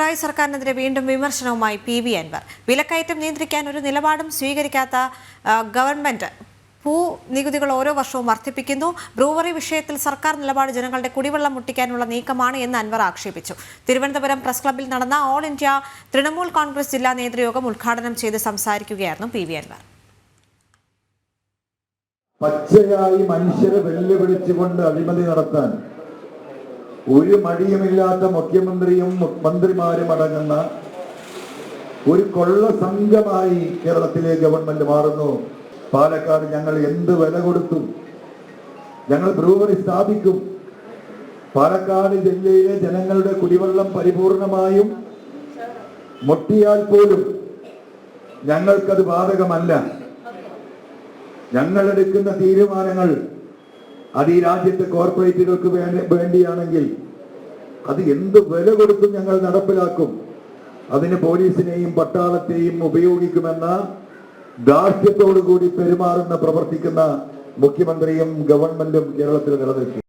പിണറായി സർക്കാരിനെതിരെ വീണ്ടും വിമർശനവുമായി പി.വി. അൻവർ. വിലക്കയറ്റം നിയന്ത്രിക്കാൻ ഒരു നിലപാടും സ്വീകരിക്കാത്ത ഗവൺമെന്റ് നികുതികൾ ഓരോ വർഷവും വർദ്ധിപ്പിക്കുന്നു. ബ്രൂവറി വിഷയത്തിൽ സർക്കാർ നിലപാട് ജനങ്ങളുടെ കുടിവെള്ളം മുട്ടിക്കാനുള്ള നീക്കമാണ് എന്ന് അൻവർ ആക്ഷേപിച്ചു. തിരുവനന്തപുരം പ്രസ് ക്ലബ്ബിൽ നടന്ന ഓൾ ഇന്ത്യ തൃണമൂൽ കോൺഗ്രസ് ജില്ലാ നേതൃയോഗം ഉദ്ഘാടനം ചെയ്ത് സംസാരിക്കുകയായിരുന്നു പി.വി. അൻവർ. പച്ചയായി മനുഷ്യരെ വെല്ലുവിളിച്ചുകൊണ്ട് അഴിമതി നടത്താൻ ഒരു മടിയുമില്ലാത്ത മുഖ്യമന്ത്രിയും മന്ത്രിമാരും അടങ്ങുന്ന ഒരു കൊള്ള സംഘമായി കേരളത്തിലെ ഗവൺമെന്റ് മാറുന്നു. പാലക്കാട് ഞങ്ങൾ എന്ത് വില കൊടുത്തു, ഞങ്ങൾ ബ്രൂവറി സ്ഥാപിക്കും. പാലക്കാട് ജില്ലയിലെ ജനങ്ങളുടെ കുടിവെള്ളം പരിപൂർണമായും മുട്ടിയാൽ പോലും ഞങ്ങൾക്കത് ബാധകമല്ല. ഞങ്ങളെടുക്കുന്ന തീരുമാനങ്ങൾ അത് ഈ രാജ്യത്തെ കോർപ്പറേറ്റുകൾക്ക് വേണ്ടിയാണെങ്കിൽ അത് എന്ത് വില കൊടുത്തും ഞങ്ങൾ നടപ്പിലാക്കും. അതിന് പോലീസിനെയും പട്ടാളത്തെയും ഉപയോഗിക്കുമെന്ന ധാർഷ്ട്യത്തോടു കൂടി പെരുമാറുന്ന പ്രവർത്തിക്കുന്ന മുഖ്യമന്ത്രിയും ഗവൺമെന്റും കേരളത്തിൽ നിലനിൽക്കും.